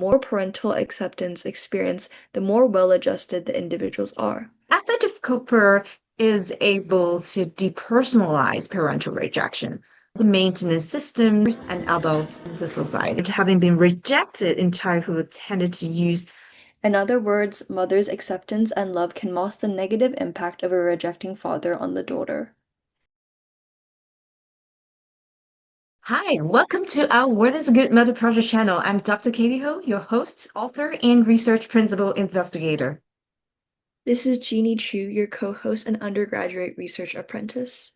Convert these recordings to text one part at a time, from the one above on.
more parental acceptance experience, the more well-adjusted the individuals are. Affective Coper is able to depersonalize parental rejection. The maintenance systems and adults in the society, having been rejected in childhood, tended to use. In other words, mother's acceptance and love can mask the negative impact of a rejecting father on the daughter. Hi, welcome to our What is a Good Mother Project channel. I'm Dr. Katie Ho, your host, author, and research principal investigator. This is Genie Chu, your co-host and undergraduate research apprentice.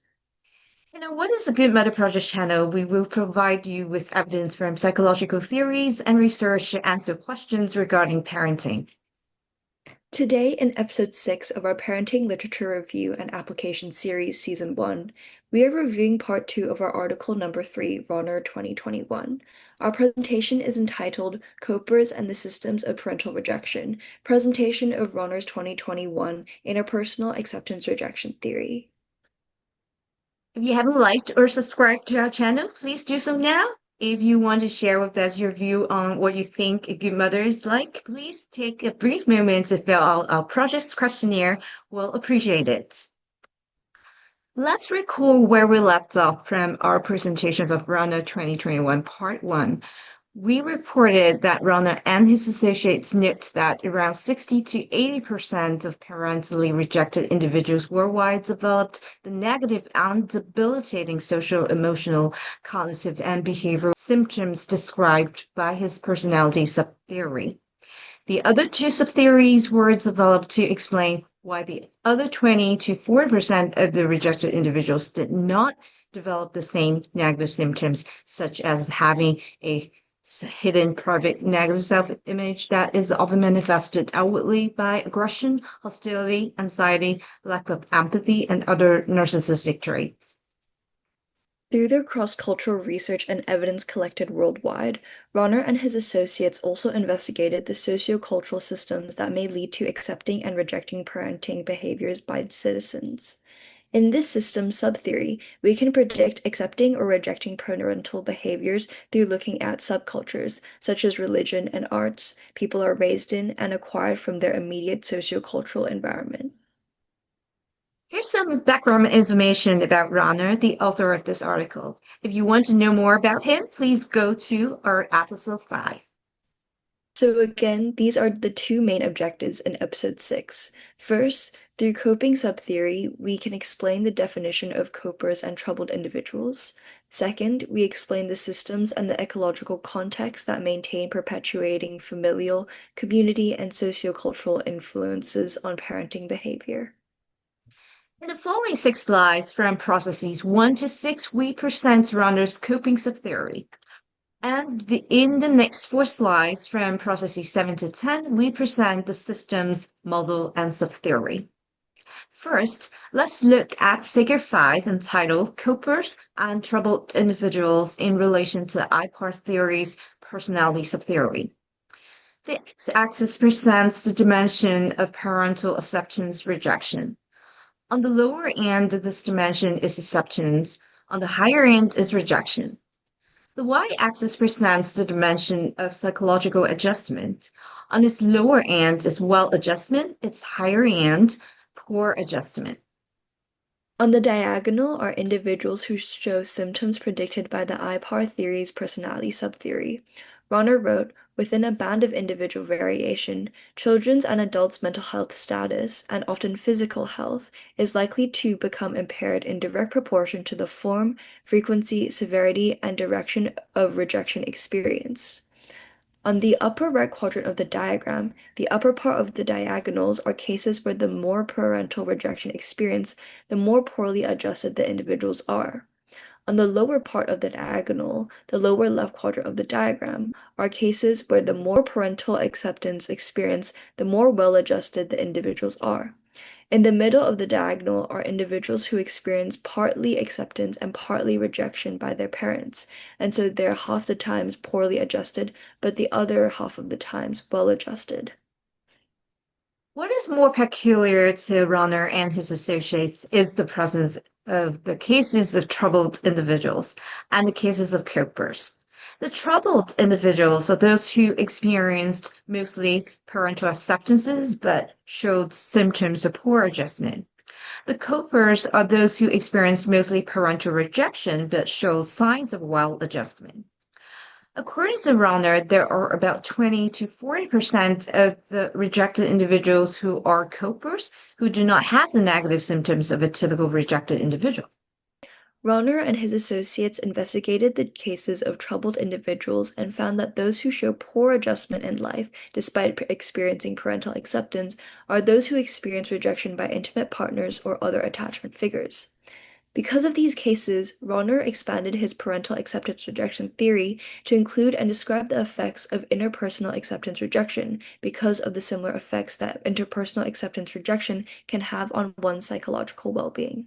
In our What is a Good Mother Project channel, we will provide you with evidence from psychological theories and research to answer questions regarding parenting. Today, in episode 6 of our Parenting Literature Review and Application Series, Season 1, we are reviewing part 2 of our article number 3, Rohner 2021. Our presentation is entitled Copers and the Systems of Parental Rejection, Presentation of Rohner's 2021 Interpersonal Acceptance Rejection Theory. If you haven't liked or subscribed to our channel, please do so now. If you want to share with us your view on what you think a good mother is like, please take a brief moment to fill out our project's questionnaire. We'll appreciate it. Let's recall where we left off from our presentation of Rohner 2021 Part 1. We reported that Rohner and his associates note that around 60 to 80% of parentally rejected individuals worldwide developed the negative and debilitating social, emotional, cognitive, and behavioral symptoms described by his personality subtheory. The other two subtheories were developed to explain why the other 20 to 40% of the rejected individuals did not develop the same negative symptoms, such as having a hidden private negative self-image that is often manifested outwardly by aggression, hostility, anxiety, lack of empathy, and other narcissistic traits. Through their cross-cultural research and evidence collected worldwide, Rohner and his associates also investigated the sociocultural systems that may lead to accepting and rejecting parenting behaviors by citizens. In this system subtheory, we can predict accepting or rejecting parental behaviors through looking at subcultures, such as religion and arts, people are raised in and acquired from their immediate sociocultural environment. Here's some background information about Rohner, the author of this article. If you want to know more about him, please go to our episode 5. So again, these are the two main objectives in episode 6. First, through coping subtheory, we can explain the definition of copers and troubled individuals. Second, we explain the systems and the ecological context that maintain perpetuating familial, community, and sociocultural influences on parenting behavior. In the following 6 slides from processes 1 to 6, we present Rohner's coping subtheory. And in the next 4 slides from processes 7 to 10, we present the systems, model, and subtheory. First, let's look at figure 5 entitled Copers and Troubled Individuals in relation to IPAR theory's personality subtheory. This axis presents the dimension of parental acceptance rejection. On the lower end of this dimension is acceptance, on the higher end is rejection. The y-axis presents the dimension of psychological adjustment. On its lower end is well adjustment, its higher end, poor adjustment. On the diagonal are individuals who show symptoms predicted by the IPAR theory's personality subtheory. Rohner wrote, within a band of individual variation, children's and adults' mental health status, and often physical health, is likely to become impaired in direct proportion to the form, frequency, severity, and direction of rejection experienced. On the upper right quadrant of the diagram, the upper part of the diagonals are cases where the more parental rejection experience, the more poorly adjusted the individuals are. On the lower part of the diagonal, the lower left quadrant of the diagram, are cases where the more parental acceptance experience, the more well-adjusted the individuals are. In the middle of the diagonal are individuals who experience partly acceptance and partly rejection by their parents, and so they're half the times poorly adjusted, but the other half of the times well-adjusted. What is more peculiar to Rohner and his associates is the presence of the cases of troubled individuals and the cases of copers. The troubled individuals are those who experienced mostly parental acceptances but showed symptoms of poor adjustment. The copers are those who experienced mostly parental rejection but showed signs of well adjustment. According to Rohner, there are about 20 to 40% of the rejected individuals who are copers who do not have the negative symptoms of a typical rejected individual. Rohner and his associates investigated the cases of troubled individuals and found that those who show poor adjustment in life, despite experiencing parental acceptance, are those who experience rejection by intimate partners or other attachment figures. Because of these cases, Rohner expanded his parental acceptance rejection theory to include and describe the effects of interpersonal acceptance rejection because of the similar effects that interpersonal acceptance rejection can have on one's psychological well-being.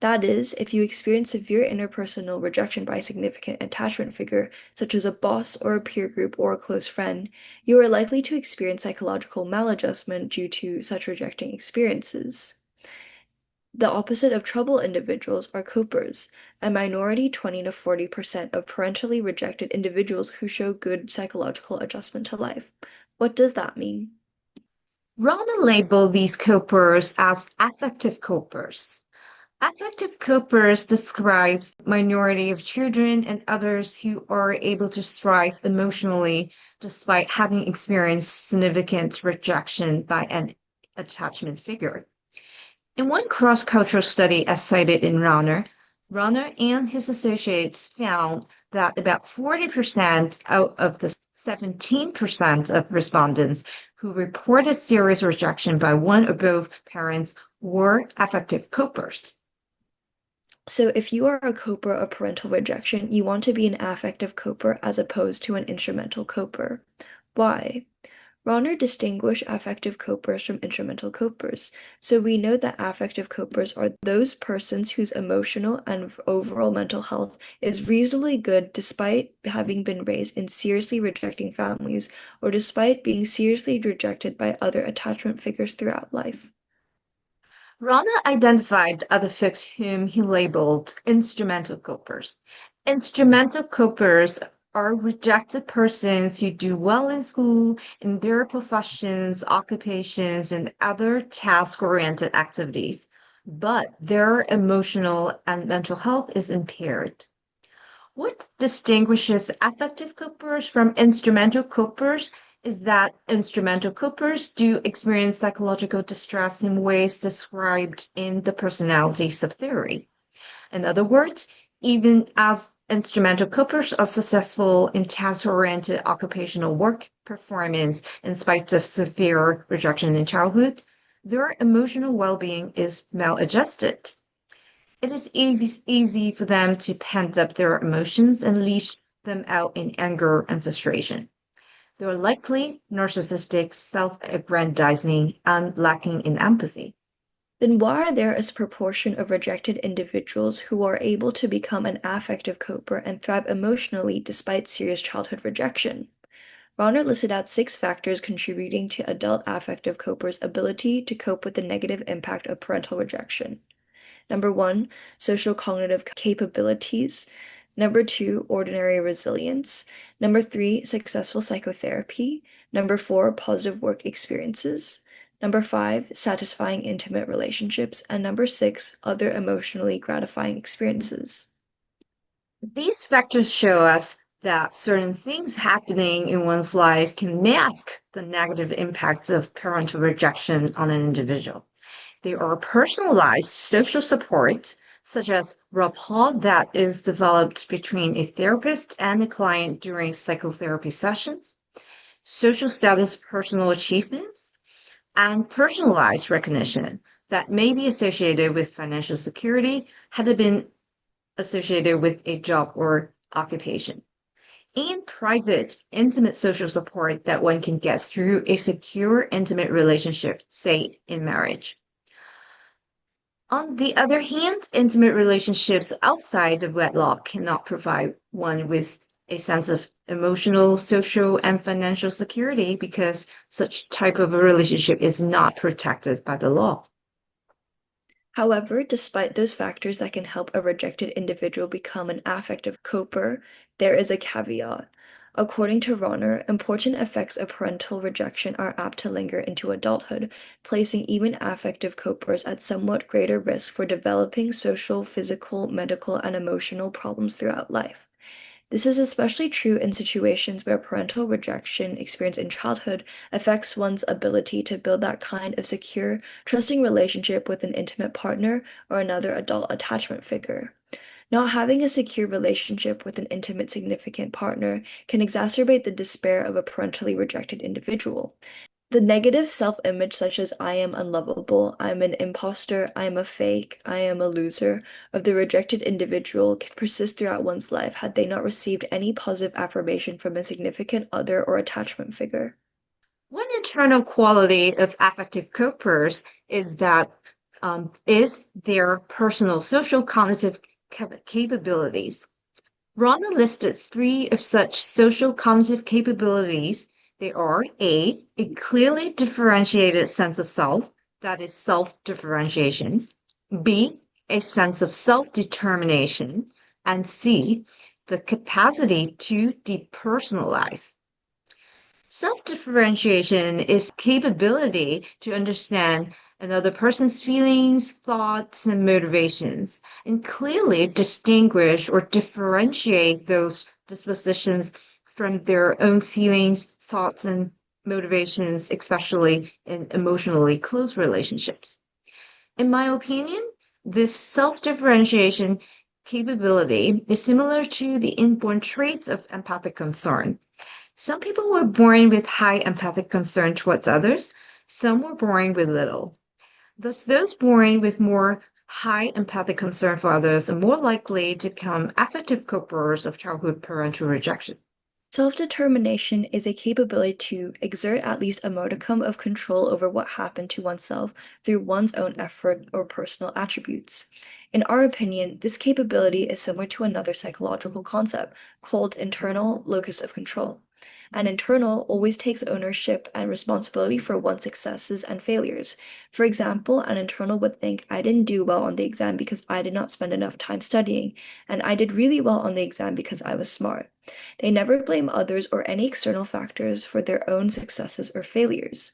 That is, if you experience severe interpersonal rejection by a significant attachment figure, such as a boss or a peer group or a close friend, you are likely to experience psychological maladjustment due to such rejecting experiences. The opposite of troubled individuals are copers, a minority 20 to 40% of parentally rejected individuals who show good psychological adjustment to life. What does that mean? Rohner labeled these copers as affective copers. Affective copers describes minority of children and others who are able to thrive emotionally despite having experienced significant rejection by an attachment figure. In one cross-cultural study as cited in Rohner, Rohner and his associates found that about 40% out of the 17% of respondents who reported serious rejection by one or both parents were affective copers. So, if you are a coper of parental rejection, you want to be an affective coper as opposed to an instrumental coper. Why? Rohner distinguished affective copers from instrumental copers, so we know that affective copers are those persons whose emotional and overall mental health is reasonably good despite having been raised in seriously rejecting families or despite being seriously rejected by other attachment figures throughout life. Rohner identified other folks whom he labeled instrumental copers. Instrumental copers are rejected persons who do well in school, in their professions, occupations, and other task-oriented activities, but their emotional and mental health is impaired. What distinguishes affective copers from instrumental copers is that instrumental copers do experience psychological distress in ways described in the personality subtheory. In other words, even as instrumental copers are successful in task-oriented occupational work performance in spite of severe rejection in childhood, their emotional well-being is maladjusted. It is easy for them to pent up their emotions and leash them out in anger and frustration. They are likely narcissistic, self-aggrandizing, and lacking in empathy. Then why are there a proportion of rejected individuals who are able to become an affective coper and thrive emotionally despite serious childhood rejection? Rohner listed out 6 factors contributing to adult affective copers' ability to cope with the negative impact of parental rejection. Number 1, social cognitive capabilities. Number 2, ordinary resilience. Number 3, successful psychotherapy. Number 4, positive work experiences. Number 5, satisfying intimate relationships. And number 6, other emotionally gratifying experiences. These factors show us that certain things happening in one's life can mask the negative impacts of parental rejection on an individual. There are personalized social support, such as rapport that is developed between a therapist and a client during psychotherapy sessions, social status personal achievements, and personalized recognition that may be associated with financial security had it been associated with a job or occupation, and private, intimate social support that one can get through a secure, intimate relationship, say in marriage. On the other hand, intimate relationships outside of wedlock cannot provide one with a sense of emotional, social, and financial security because such type of a relationship is not protected by the law. However, despite those factors that can help a rejected individual become an affective coper, there is a caveat. According to Rohner, important effects of parental rejection are apt to linger into adulthood, placing even affective copers at somewhat greater risk for developing social, physical, medical, and emotional problems throughout life. This is especially true in situations where parental rejection experienced in childhood affects one's ability to build that kind of secure, trusting relationship with an intimate partner or another adult attachment figure. Not having a secure relationship with an intimate, significant partner can exacerbate the despair of a parentally rejected individual. The negative self-image, such as I am unlovable, I'm an imposter, I am a fake, I am a loser, of the rejected individual can persist throughout one's life had they not received any positive affirmation from a significant other or attachment figure. One internal quality of affective copers is that is their personal social cognitive capabilities. Rhonda listed three of such social cognitive capabilities. They are a clearly differentiated sense of self, that is self-differentiation, B, a sense of self-determination, and C, the capacity to depersonalize. Self-differentiation is capability to understand another person's feelings, thoughts, and motivations, and clearly distinguish or differentiate those dispositions from their own feelings, thoughts, and motivations, especially in emotionally close relationships. In my opinion, this self-differentiation capability is similar to the inborn traits of empathic concern. Some people were born with high empathic concern towards others, some were born with little. Thus, those born with more high empathic concern for others are more likely to become affective copers of childhood parental rejection. Self-determination is a capability to exert at least a modicum of control over what happened to oneself through one's own effort or personal attributes. In our opinion, this capability is similar to another psychological concept called internal locus of control. An internal always takes ownership and responsibility for one's successes and failures. For example, an internal would think, I didn't do well on the exam because I did not spend enough time studying, and I did really well on the exam because I was smart. They never blame others or any external factors for their own successes or failures.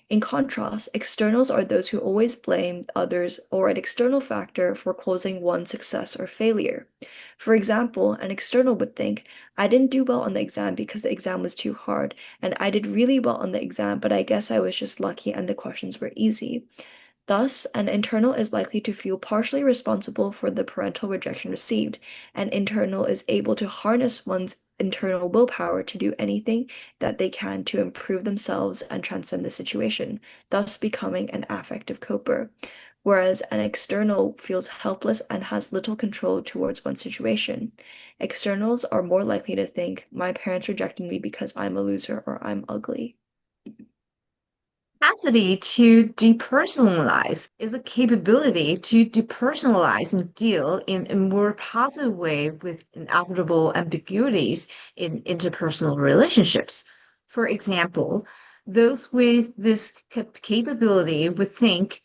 In contrast, externals are those who always blame others or an external factor for causing one success or failure. For example, an external would think, I didn't do well on the exam because the exam was too hard, and I did really well on the exam, but I guess I was just lucky and the questions were easy. Thus, an internal is likely to feel partially responsible for the parental rejection received. An internal is able to harness one's internal willpower to do anything that they can to improve themselves and transcend the situation, thus becoming an affective coper. Whereas an external feels helpless and has little control towards one situation. Externals are more likely to think, my parents rejected me because I'm a loser or I'm ugly. Capacity to depersonalize is a capability to depersonalize and deal in a more positive way with inevitable ambiguities in interpersonal relationships. For example, those with this capability would think,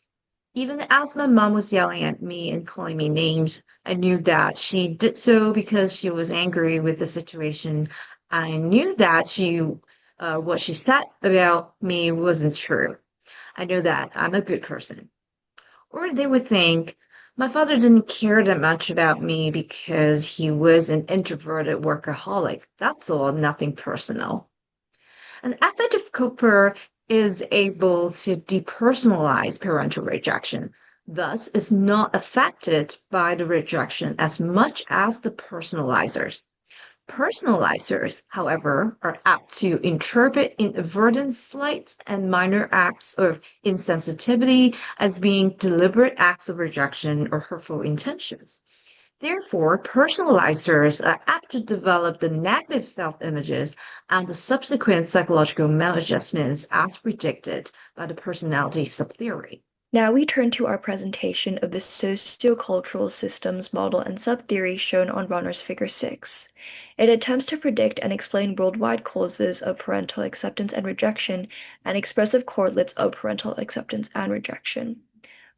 even as my mom was yelling at me and calling me names, I knew that she did so because she was angry with the situation. I knew that what she said about me wasn't true. I know that I'm a good person. Or they would think, my father didn't care that much about me because he was an introverted workaholic. That's all, nothing personal. An affective coper is able to depersonalize parental rejection, thus is not affected by the rejection as much as the personalizers. Personalizers, however, are apt to interpret inadvertent slight and minor acts of insensitivity as being deliberate acts of rejection or hurtful intentions. Therefore, personalizers are apt to develop the negative self-images and the subsequent psychological maladjustments as predicted by the personality subtheory. Now we turn to our presentation of the sociocultural systems model and subtheory shown on Rohner's Figure 6. It attempts to predict and explain worldwide causes of parental acceptance and rejection and expressive correlates of parental acceptance and rejection.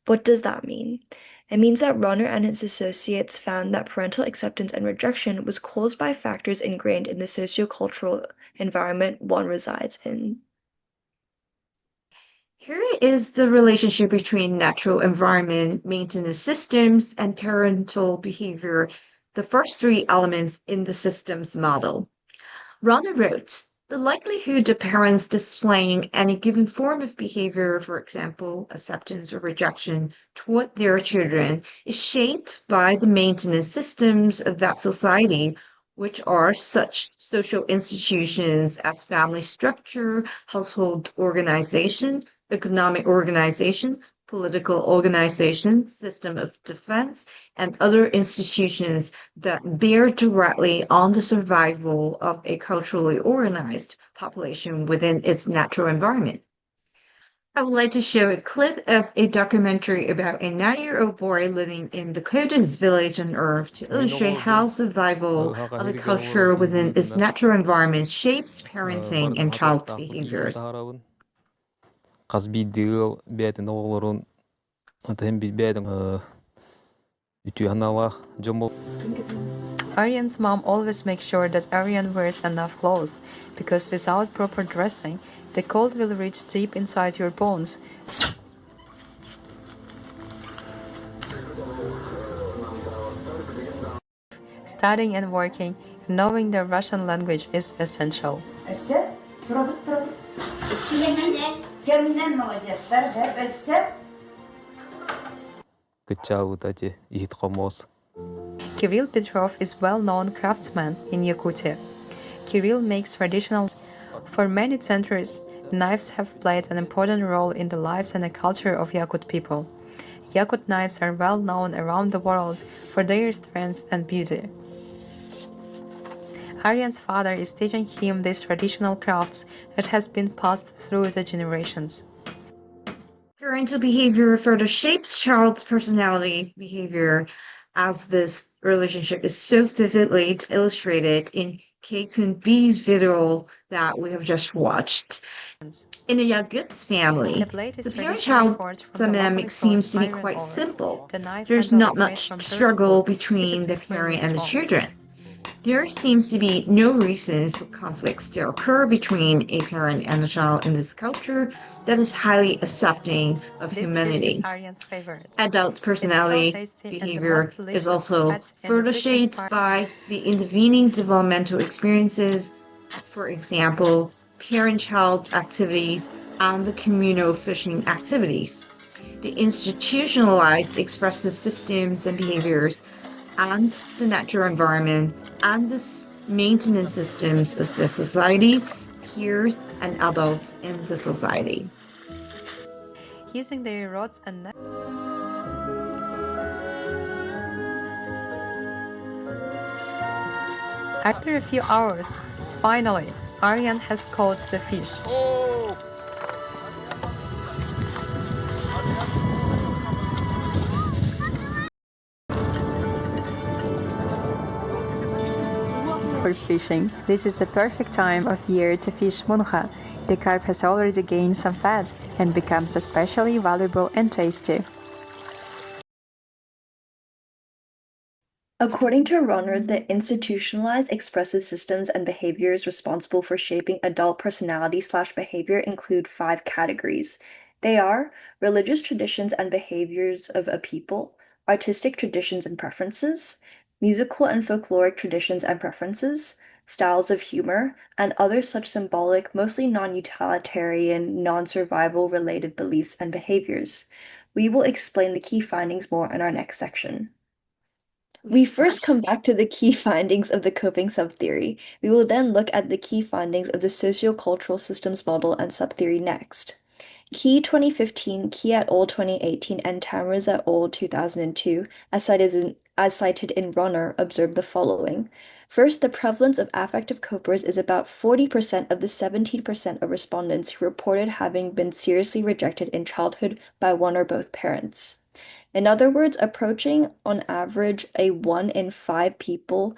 What does that mean? It means that Rohner and his associates found that parental acceptance and rejection was caused by factors ingrained in the sociocultural environment one resides in. Here is the relationship between natural environment, maintenance systems, and parental behavior, the first three elements in the systems model. Rohner wrote, the likelihood of parents displaying any given form of behavior, for example, acceptance or rejection, toward their children is shaped by the maintenance systems of that society, which are such social institutions as family structure, household organization, economic organization, political organization, system of defense, and other institutions that bear directly on the survival of a culturally organized population within its natural environment. I would like to show a clip of a documentary about a 9-year-old boy living in the coldest village on Earth to illustrate how survival of a culture within its natural environment shapes parenting and child behaviors. Aryan's mom always makes sure that Aryan wears enough clothes, because without proper dressing, the cold will reach deep inside your bones. Studying and working, and knowing the Russian language is essential. Kirill Petrov is a well-known craftsman in Yakutsk. Kirill makes traditional. For many centuries, knives have played an important role in the lives and the culture of Yakut people. Yakut knives are well known around the world for their strength and beauty. Aryan's father is teaching him these traditional crafts that has been passed through the generations. Parental behavior further shapes child's personality behavior, as this relationship is so vividly illustrated in Kiun B's video that we have just watched. In the Yakutsk family, the parent-child dynamic seems to be quite simple. There's not much struggle between the parent and the children. There seems to be no reason for conflicts to occur between a parent and a child in this culture that is highly accepting of humanity. Adult personality behavior is also further shaped by the intervening developmental experiences, for example, parent-child activities and the communal fishing activities. The institutionalized expressive systems and behaviors and the natural environment and the maintenance systems of the society, peers, and adults in the society. Using their rods and after a few hours, finally, Aryan has caught the fish. For fishing, this is the perfect time of year to fish munha. The carp has already gained some fat and becomes especially valuable and tasty. According to Rohner, the institutionalized expressive systems and behaviors responsible for shaping adult personality/behavior include 5 categories. They are religious traditions and behaviors of a people, artistic traditions and preferences, musical and folkloric traditions and preferences, styles of humor, and other such symbolic, mostly non-utilitarian, non-survival related beliefs and behaviors. We will explain the key findings more in our next section. We first come back to the key findings of the coping subtheory. We will then look at the key findings of the sociocultural systems model and subtheory next. Key 2015, Key et al. 2018, and Tamras et al. 2002, as cited in Rohner, observed the following. First, the prevalence of affective copers is about 40% of the 17% of respondents who reported having been seriously rejected in childhood by one or both parents. In other words, approaching on average a 1 in 5 people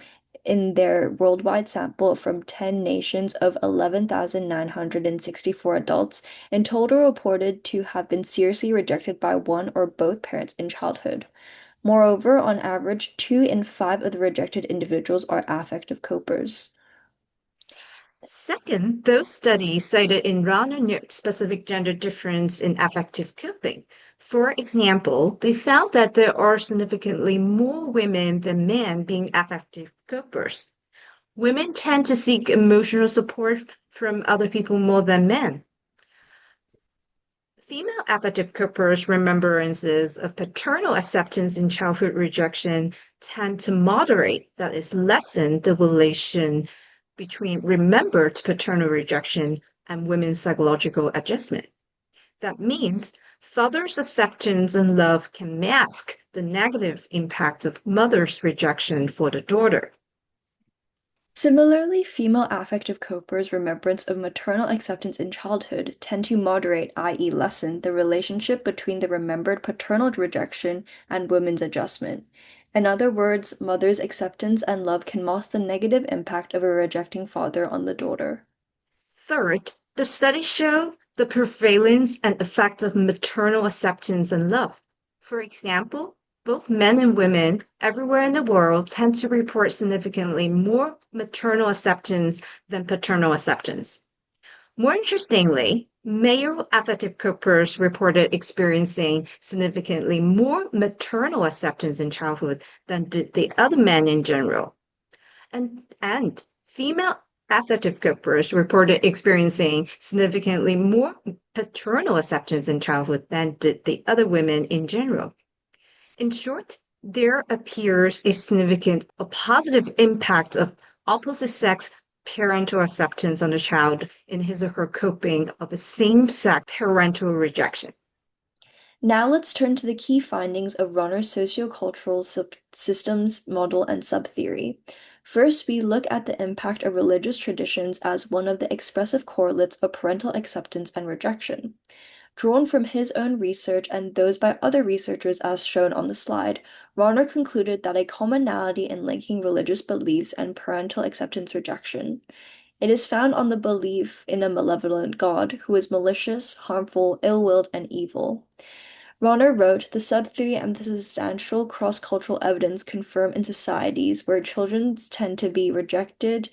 in their worldwide sample from 10 nations of 11,964 adults, in total reported to have been seriously rejected by one or both parents in childhood. Moreover, on average, 2 in 5 of the rejected individuals are affective copers. Second, those studies cited in Rohner note specific gender difference in affective coping. For example, they found that there are significantly more women than men being affective copers. Women tend to seek emotional support from other people more than men. Female affective copers' remembrances of paternal acceptance in childhood rejection tend to moderate, that is, lessen the relation between remembered paternal rejection and women's psychological adjustment. That means father's acceptance and love can mask the negative impact of mother's rejection for the daughter. Similarly, female affective copers' remembrance of maternal acceptance in childhood tend to moderate, i.e., lessen, the relationship between the remembered paternal rejection and women's adjustment. In other words, mother's acceptance and love can mask the negative impact of a rejecting father on the daughter. Third, the studies show the prevalence and effect of maternal acceptance and love. For example, both men and women everywhere in the world tend to report significantly more maternal acceptance than paternal acceptance. More interestingly, male affective copers reported experiencing significantly more maternal acceptance in childhood than did the other men in general. And female affective copers reported experiencing significantly more paternal acceptance in childhood than did the other women in general. In short, there appears a positive impact of opposite sex parental acceptance on the child in his or her coping of a same-sex parental rejection. Now let's turn to the key findings of Rohner's sociocultural systems model and subtheory. First, we look at the impact of religious traditions as one of the expressive correlates of parental acceptance and rejection. Drawn from his own research and those by other researchers as shown on the slide, Rohner concluded that a commonality in linking religious beliefs and parental acceptance rejection. It is found on the belief in a malevolent God who is malicious, harmful, ill-willed, and evil. Rohner wrote, the subtheory and the substantial cross-cultural evidence confirm in societies where children tend to be rejected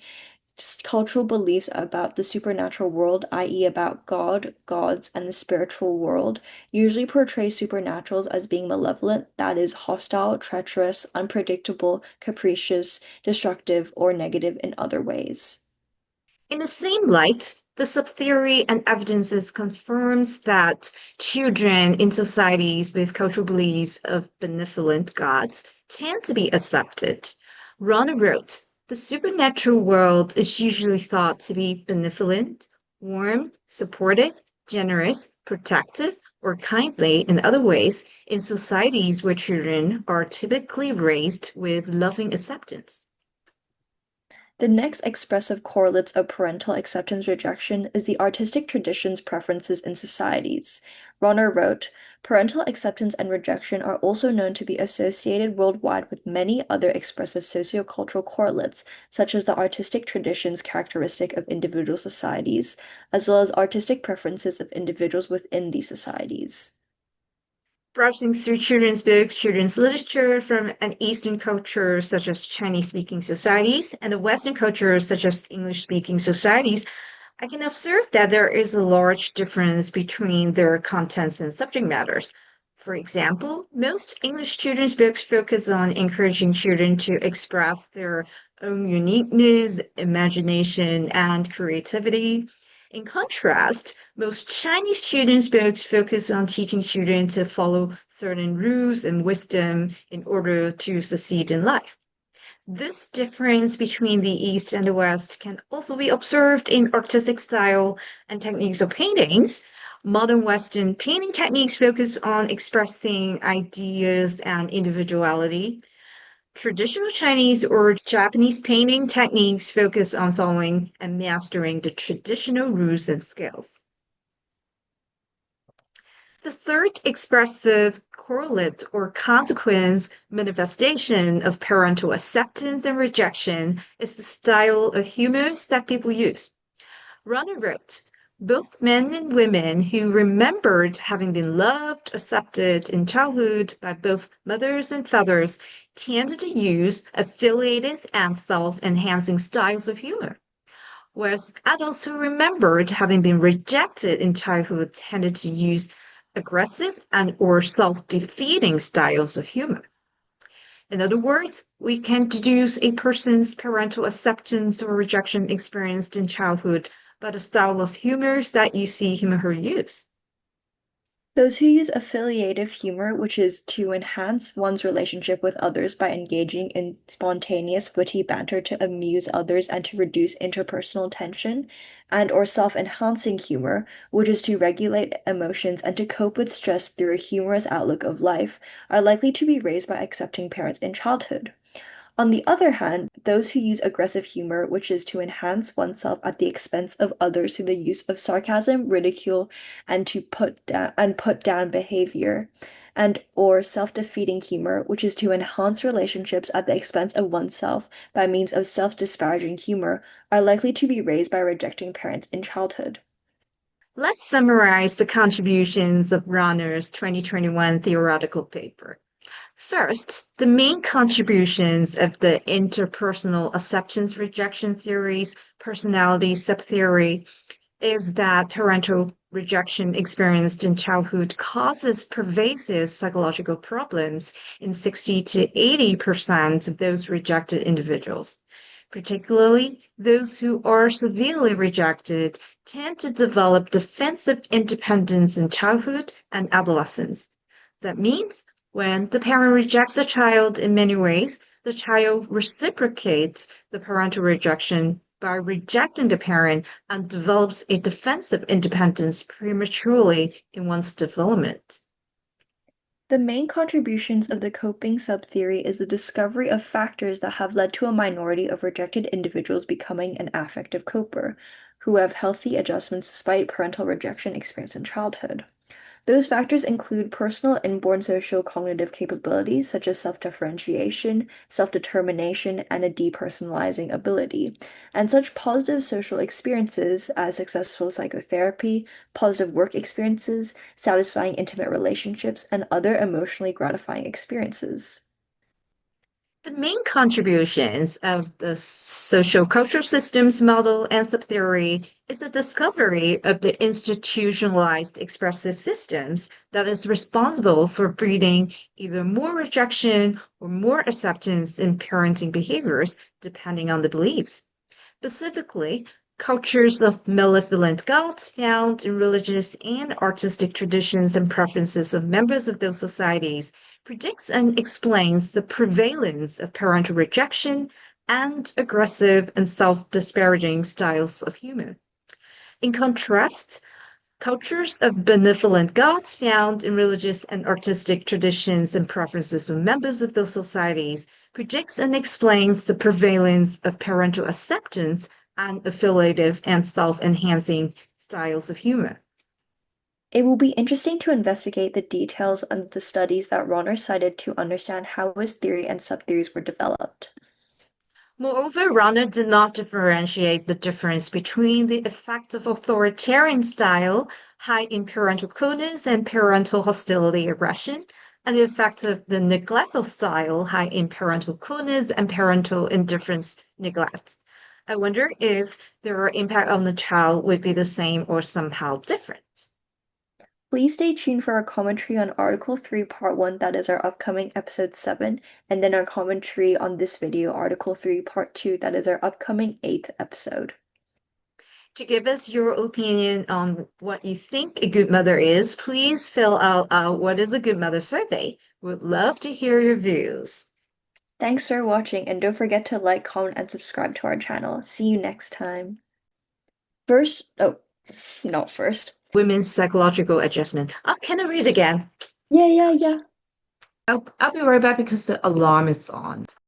cultural beliefs about the supernatural world, i.e., about God, gods, and the spiritual world, usually portray supernaturals as being malevolent, that is, hostile, treacherous, unpredictable, capricious, destructive, or negative in other ways. In the same light, the subtheory and evidences confirms that children in societies with cultural beliefs of benevolent gods tend to be accepted. Rohner wrote, the supernatural world is usually thought to be benevolent, warm, supportive, generous, protective, or kindly in other ways in societies where children are typically raised with loving acceptance. The next expressive correlates of parental acceptance rejection is the artistic traditions preferences in societies. Rohner wrote, parental acceptance and rejection are also known to be associated worldwide with many other expressive sociocultural correlates, such as the artistic traditions characteristic of individual societies, as well as artistic preferences of individuals within these societies. Browsing through children's books, children's literature from an Eastern culture such as Chinese-speaking societies and the Western cultures such as English-speaking societies, I can observe that there is a large difference between their contents and subject matters. For example, most English children's books focus on encouraging children to express their own uniqueness, imagination, and creativity. In contrast, most Chinese children's books focus on teaching children to follow certain rules and wisdom in order to succeed in life. This difference between the East and the West can also be observed in artistic style and techniques of paintings. Modern Western painting techniques focus on expressing ideas and individuality. Traditional Chinese or Japanese painting techniques focus on following and mastering the traditional rules and skills. The third expressive correlate or consequence manifestation of parental acceptance and rejection is the style of humor that people use. Rohner wrote, both men and women who remembered having been loved, accepted in childhood by both mothers and fathers tended to use affiliative and self-enhancing styles of humor, whereas adults who remembered having been rejected in childhood tended to use aggressive and or self-defeating styles of humor. In other words, we can deduce a person's parental acceptance or rejection experienced in childhood by the style of humor that you see him or her use. Those who use affiliative humor, which is to enhance one's relationship with others by engaging in spontaneous, witty banter to amuse others and to reduce interpersonal tension, and or self-enhancing humor, which is to regulate emotions and to cope with stress through a humorous outlook of life, are likely to be raised by accepting parents in childhood. On the other hand, those who use aggressive humor, which is to enhance oneself at the expense of others through the use of sarcasm, ridicule, and to put down behavior, and or self-defeating humor, which is to enhance relationships at the expense of oneself by means of self-disparaging humor, are likely to be raised by rejecting parents in childhood. Let's summarize the contributions of Rohner's 2021 theoretical paper. First, the main contributions of the interpersonal acceptance rejection theories, personality subtheory, is that parental rejection experienced in childhood causes pervasive psychological problems in 60 to 80% of those rejected individuals. Particularly, those who are severely rejected tend to develop defensive independence in childhood and adolescence. That means when the parent rejects a child in many ways, the child reciprocates the parental rejection by rejecting the parent and develops a defensive independence prematurely in one's development. The main contributions of the coping subtheory is the discovery of factors that have led to a minority of rejected individuals becoming an affective coper, who have healthy adjustments despite parental rejection experienced in childhood. Those factors include personal inborn social cognitive capabilities such as self-differentiation, self-determination, and a depersonalizing ability, and such positive social experiences as successful psychotherapy, positive work experiences, satisfying intimate relationships, and other emotionally gratifying experiences. The main contributions of the sociocultural systems model and subtheory is the discovery of the institutionalized expressive systems that is responsible for breeding either more rejection or more acceptance in parenting behaviors, depending on the beliefs. Specifically, cultures of malevolent gods found in religious and artistic traditions and preferences of members of those societies predicts and explains the prevalence of parental rejection and aggressive and self-disparaging styles of humor. In contrast, cultures of benevolent gods found in religious and artistic traditions and preferences of members of those societies predicts and explains the prevalence of parental acceptance and affiliative and self-enhancing styles of humor. It will be interesting to investigate the details of the studies that Rohner cited to understand how his theory and subtheories were developed. Moreover, Rohner did not differentiate the difference between the affective authoritarian style, high in parental coldness and parental hostility aggression, and the effective the neglectful style, high in parental coldness and parental indifference neglect. I wonder if their impact on the child would be the same or somehow different. Please stay tuned for our commentary on Article 3, Part 1, that is our upcoming Episode 7, and then our commentary on this video, Article 3, Part 2, that is our upcoming 8th episode. To give us your opinion on what you think a good mother is, please fill out our What is a Good Mother survey. We'd love to hear your views. Thanks for watching, and don't forget to like, comment, and subscribe to our channel. See you next time. Not first. Women's psychological adjustment. Oh, can I read again? Yeah. I'll be right back because the alarm is on.